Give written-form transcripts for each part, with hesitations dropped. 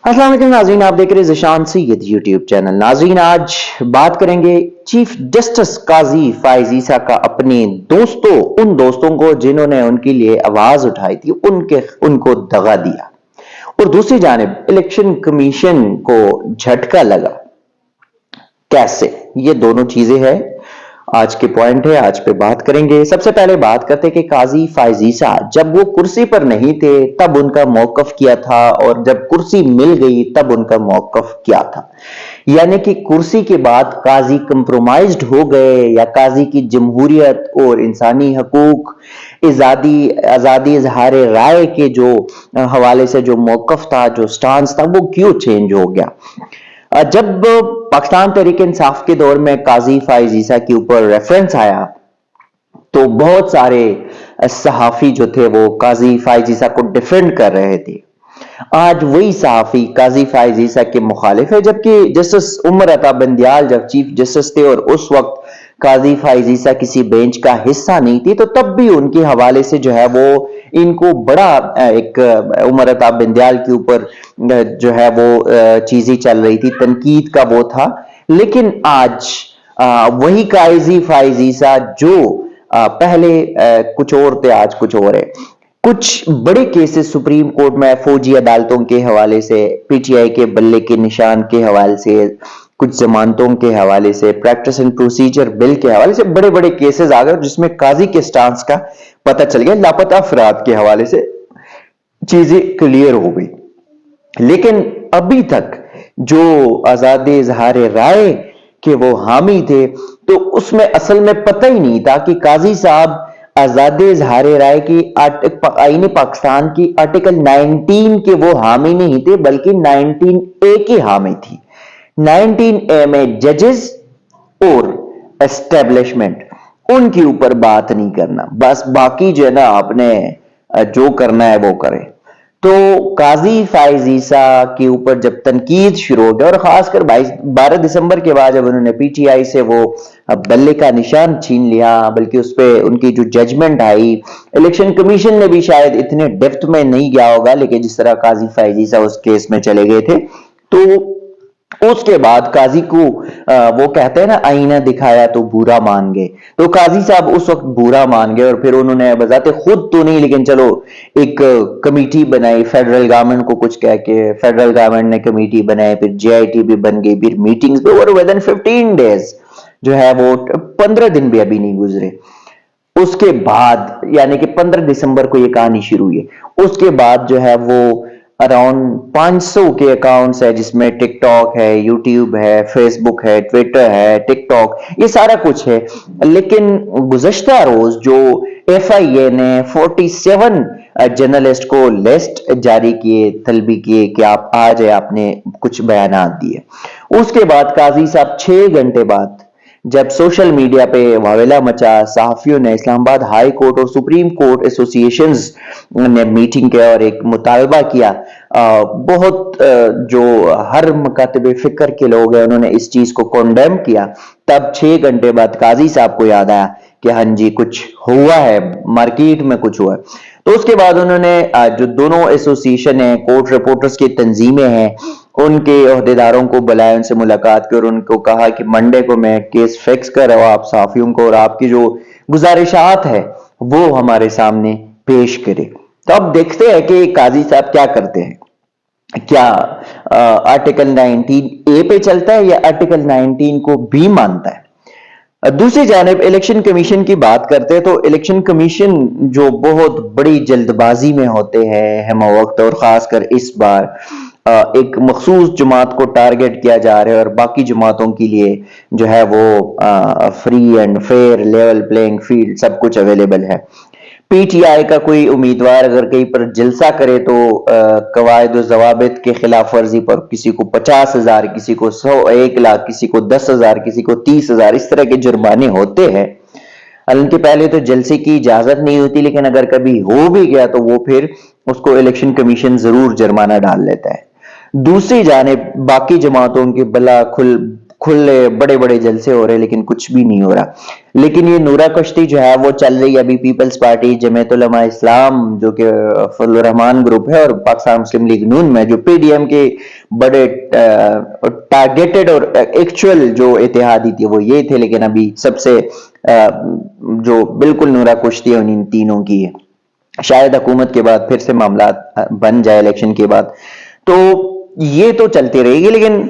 अस्सलाम वालेकुम नाज़रीन, आप देख रहे हैं ज़ीशान सैयद यूट्यूब चैनल। नाज़रीन, आज बात करेंगे चीफ जस्टिस काजी फाइज ईसा का अपने दोस्तों, उन दोस्तों को जिन्होंने उनके लिए आवाज उठाई थी, उनको दगा दिया। और दूसरी जानिब इलेक्शन कमीशन को झटका लगा। कैसे? ये दोनों चीजें हैं, आज के पॉइंट है, आज पे बात करेंगे। सबसे पहले बात करते हैं कि काजी फाइज ईसा जब वो कुर्सी पर नहीं थे तब उनका मौकफ क्या था, और जब कुर्सी मिल गई तब उनका मौकफ क्या था। यानी कि कुर्सी के बाद काजी कंप्रोमाइज्ड हो गए, या काजी की जमहूरियत और इंसानी हकूक, आजादी इजहार राय के जो हवाले से जो मौकफ था, जो स्टांस था, वो क्यों चेंज हो गया। जब पाकिस्तान तहरीक इंसाफ के दौर में काजी फाइज ईसा के ऊपर रेफरेंस आया तो बहुत सारे सहाफी जो थे वो काजी फाइज ईसा को डिफेंड कर रहे थे। आज वही सहाफी काजी फाइज ईसा के मुखालिफ है, जबकि जस्टिस उमर अता बंदियाल जब चीफ जस्टिस थे और उस वक्त काजी फाइज ईसा किसी बेंच का हिस्सा नहीं थी, तो तब भी उनके हवाले से जो है वो इनको बड़ा एक उमर अता बंदियाल के ऊपर जो है वो चीजें चल रही थी, तनकीद का वो था। लेकिन आज वही काजी फाइज ईसा जो पहले कुछ और थे, आज कुछ और है। कुछ बड़े केसेस सुप्रीम कोर्ट में फौजी अदालतों के हवाले से, पीटीआई के बल्ले के निशान के हवाले से, कुछ जमानतों के हवाले से, प्रैक्टिस एंड प्रोसीजर बिल के हवाले से बड़े बड़े केसेस आ गए, जिसमें काजी के स्टांस का पता चल गया। लापता अफराद के हवाले से चीजें क्लियर हो गई। लेकिन अभी तक जो आजादी इजहार राय के वो हामी थे, तो उसमें असल में पता ही नहीं था कि काजी साहब आजादी इजहार राय की आईन पाकिस्तान की आर्टिकल 19 के वो हामी नहीं थे, बल्कि 19A की हामी थी। 19A में जजेस और एस्टेब्लिशमेंट, उनके ऊपर बात नहीं करना, बस बाकी जो है ना आपने जो करना है वो करें। तो काजी फाइज ईसा के ऊपर जब तनकीद शुरू हो गया, और खासकर 12 दिसंबर के बाद जब उन्होंने पीटीआई से वो बल्ले का निशान छीन लिया, बल्कि उस पर उनकी जो जजमेंट आई, इलेक्शन कमीशन ने भी शायद इतने डेप्थ में नहीं गया होगा, लेकिन जिस तरह काजी फाइज ईसा उस केस में चले गए थे, तो उसके बाद काजी को वो कहते हैं ना, आईना दिखाया तो बुरा मान गए। तो काजी साहब उस वक्त बुरा मान गए, और फिर उन्होंने बजाते खुद तो नहीं, लेकिन चलो एक कमेटी बनाई, फेडरल गवर्नमेंट को कुछ कह के फेडरल गवर्नमेंट ने कमेटी बनाई, फिर जेआईटी भी बन गई, फिर मीटिंग्स भी, और विद इन 15 डेज जो है वो 15 दिन भी अभी नहीं गुजरे उसके बाद, यानी कि 15 दिसंबर को ये कहानी शुरू हुई है। उसके बाद जो है वो अराउंड 500 के अकाउंट्स है, जिसमें टिकटॉक है, यूट्यूब है, फेसबुक है, ट्विटर है, टिकटॉक, ये सारा कुछ है। लेकिन गुज़श्ता रोज जो एफआईए ने 47 जर्नलिस्ट को लिस्ट जारी किए, तलबी किए कि आप आ जाए, आपने कुछ बयानात दिए। उसके बाद काजी साहब 6 घंटे बाद जब सोशल मीडिया पे वावेला मचा, सहाफियों ने इस्लामाबाद हाई कोर्ट और सुप्रीम कोर्ट एसोसिएशंस ने मीटिंग किया और एक मुतालबा किया। बहुत जो हर मकातबे फिक्र के लोग हैं उन्होंने इस चीज को कॉन्डेम किया। तब 6 घंटे बाद काजी साहब को याद आया कि हाँ जी, कुछ हुआ है, मार्केट में कुछ हुआ है। तो उसके बाद उन्होंने जो दोनों एसोसिएशन है, कोर्ट रिपोर्टर्स की तंजीमें हैं, उनके अहदेदारों को बुलाया, उनसे मुलाकात की और उनको कहा कि मंडे को मैं केस फिक्स कर रहा हूं आप सहाफियों को, और आपकी जो गुजारिशात है वो हमारे सामने पेश करे। तो अब देखते हैं कि काजी साहब क्या करते हैं। क्या आर्टिकल 19A पे चलता है या आर्टिकल 19 को भी मानता है। दूसरी जानिब इलेक्शन कमीशन की बात करते हैं, तो इलेक्शन कमीशन जो बहुत बड़ी जल्दबाजी में होते हैं हम वक्त, और खासकर इस बार एक मखसूस जमात को टारगेट किया जा रहा है, और बाकी जमातों के लिए जो है वो free and fair level playing field सब कुछ अवेलेबल है। पीटीआई का कोई उम्मीदवार अगर कहीं पर जलसा करे तो कवायद और जवाबित के खिलाफ वर्जी पर किसी को 50,000, किसी को 100, 1 लाख, किसी को 10,000, किसी को 30,000, इस तरह के जुर्माने होते हैं। हालांकि पहले तो जलसे की इजाजत नहीं होती, लेकिन अगर कभी हो भी गया तो वो फिर उसको इलेक्शन कमीशन जरूर जुर्माना डाल लेता है। दूसरी जानिब बाकी जमातों की کھلے بڑے بڑے جلسے ہو رہے لیکن کچھ بھی نہیں ہو رہا. لیکن یہ نورا کشتی جو ہے وہ چل رہی ہے ابھی پیپلز پارٹی، جمعیت علماء اسلام جو کہ فضل الرحمان گروپ ہے، اور پاکستان مسلم لیگ نون میں جو پی ڈی ایم کے بڑے ٹارگیٹڈ اور ایکچوئل جو اتحادی تھے وہ یہ تھے، لیکن ابھی سب سے جو بالکل نورا کشتی ہے ان تینوں کی ہے. شاید حکومت کے بعد پھر سے معاملات بن جائے الیکشن کے بعد، تو یہ تو چلتی رہے گی. لیکن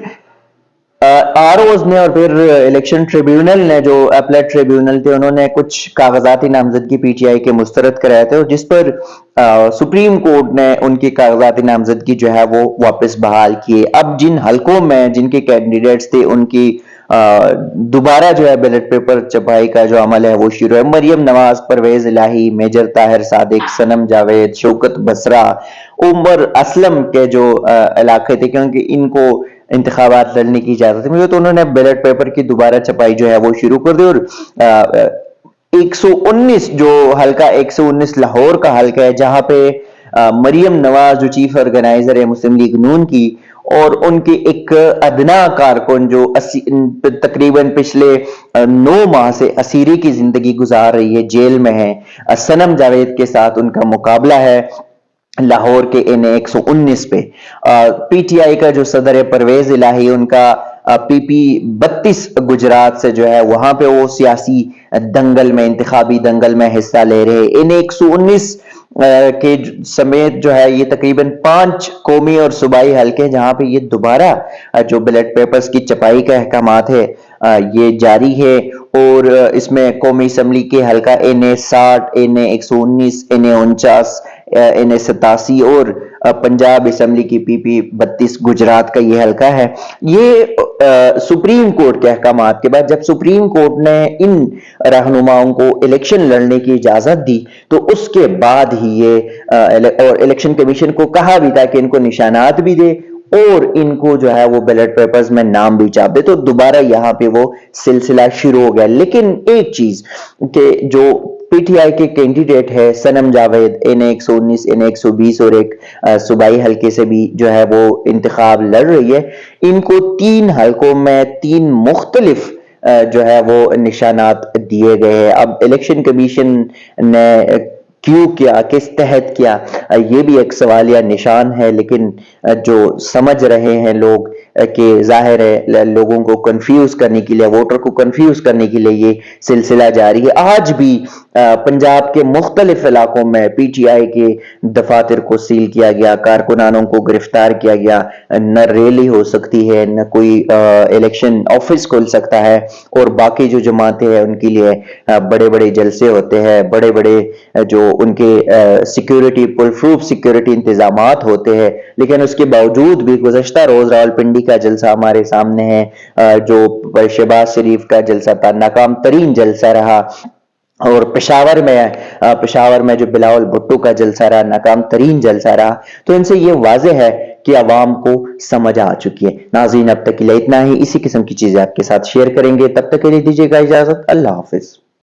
آر اوز نے اور پھر الیکشن ٹریبیونل نے، جو اپلیٹ ٹریبیونل تھے، انہوں نے کچھ کاغذاتی نامزدگی پی ٹی آئی کے مسترد کرائے تھے، اور جس پر سپریم کورٹ نے ان کی کاغذاتی نامزدگی جو ہے وہ واپس بحال کیے. اب جن حلقوں میں جن کے کینڈیڈیٹس تھے ان کی دوبارہ جو ہے بیلٹ پیپر چھپائی کا جو عمل ہے وہ شروع ہے. مریم نواز، پرویز الہی، میجر طاہر صادق، صنم جاوید، شوکت بسرا، عمر اسلم کے جو علاقے تھے، کیونکہ ان کو انتخابات لڑنے کی اجازت ملی تو انہوں نے بیلٹ پیپر کی دوبارہ چھپائی جو ہے وہ شروع کر دی. اور 119 جو حلقہ 119 لاہور کا حلقہ ہے، جہاں پہ مریم نواز جو چیف آرگنائزر ہے مسلم لیگ نون کی، اور ان کی ایک ادنا کارکن جو تقریباً پچھلے 9 ماہ سے اسیری کی زندگی گزار رہی ہے، جیل میں ہے، صنم جاوید کے ساتھ ان کا مقابلہ ہے لاہور کے این 119 پہ. پی ٹی آئی کا جو صدر ہے پرویز الہی، ان کا پی پی 32 گجرات سے جو ہے وہاں پہ وہ سیاسی دنگل میں، انتخابی دنگل میں حصہ لے رہے. این 119 کے سمیت جو ہے یہ تقریباً 5 قومی اور صوبائی حلقے جہاں پہ یہ دوبارہ جو بیلٹ پیپرز کی چھپائی کا احکامات ہے یہ جاری ہے. اور اس میں قومی اسمبلی کے حلقہ این 60، این 119، این 49، این 87 اور پنجاب اسمبلی کی پی پی 32 گجرات کا یہ حلقہ ہے. یہ سپریم کورٹ کے احکامات کے بعد جب سپریم کورٹ نے ان رہنماؤں کو الیکشن لڑنے کی اجازت دی تو اس کے بعد ہی یہ اور الیکشن کمیشن کو کہا بھی تھا کہ ان کو نشانات بھی دے اور ان کو جو ہے وہ بیلٹ پیپرز میں نام بھی چھاپ دے، تو دوبارہ یہاں پہ وہ سلسلہ شروع ہو گیا. لیکن ایک چیز کہ جو پی ٹی آئی کے کینڈیڈیٹ ہے صنم جاوید، این 119، این 120 اور ایک صوبائی حلقے سے بھی جو ہے وہ انتخاب لڑ رہی ہے، ان کو 3 حلقوں میں 3 مختلف جو ہے وہ نشانات دیے گئے ہیں. اب الیکشن کمیشن نے کیوں کیا، کس تحت کیا، یہ بھی ایک سوالیہ نشان ہے. لیکن جو سمجھ رہے ہیں لوگ کہ ظاہر ہے لوگوں کو کنفیوز کرنے کے لیے، ووٹر کو کنفیوز کرنے کے لیے یہ سلسلہ جاری ہے. آج بھی پنجاب کے مختلف علاقوں میں پی ٹی آئی کے دفاتر کو سیل کیا گیا، کارکنانوں کو گرفتار کیا گیا، نہ ریلی ہو سکتی ہے، نہ کوئی الیکشن آفس کھل سکتا ہے، اور باقی جو جماعتیں ہیں ان کے لیے بڑے بڑے جلسے ہوتے ہیں، بڑے بڑے جو ان کے سیکیورٹی پل پروف سیکیورٹی انتظامات ہوتے ہیں. لیکن اس کے باوجود بھی گزشتہ روز راولپنڈی کا جلسہ ہمارے سامنے ہے، جو شہباز شریف کا جلسہ تھا، ناکام ترین جلسہ رہا. اور پشاور میں جو بلاول بھٹو کا جلسہ رہا، ناکام ترین جلسہ رہا. تو ان سے یہ واضح ہے کہ عوام کو سمجھ آ چکی ہے. ناظرین اب تک کے لیے اتنا ہی، اسی قسم کی چیزیں آپ کے ساتھ شیئر کریں گے، تب تک کے لیے دیجیے گا اجازت. اللہ حافظ.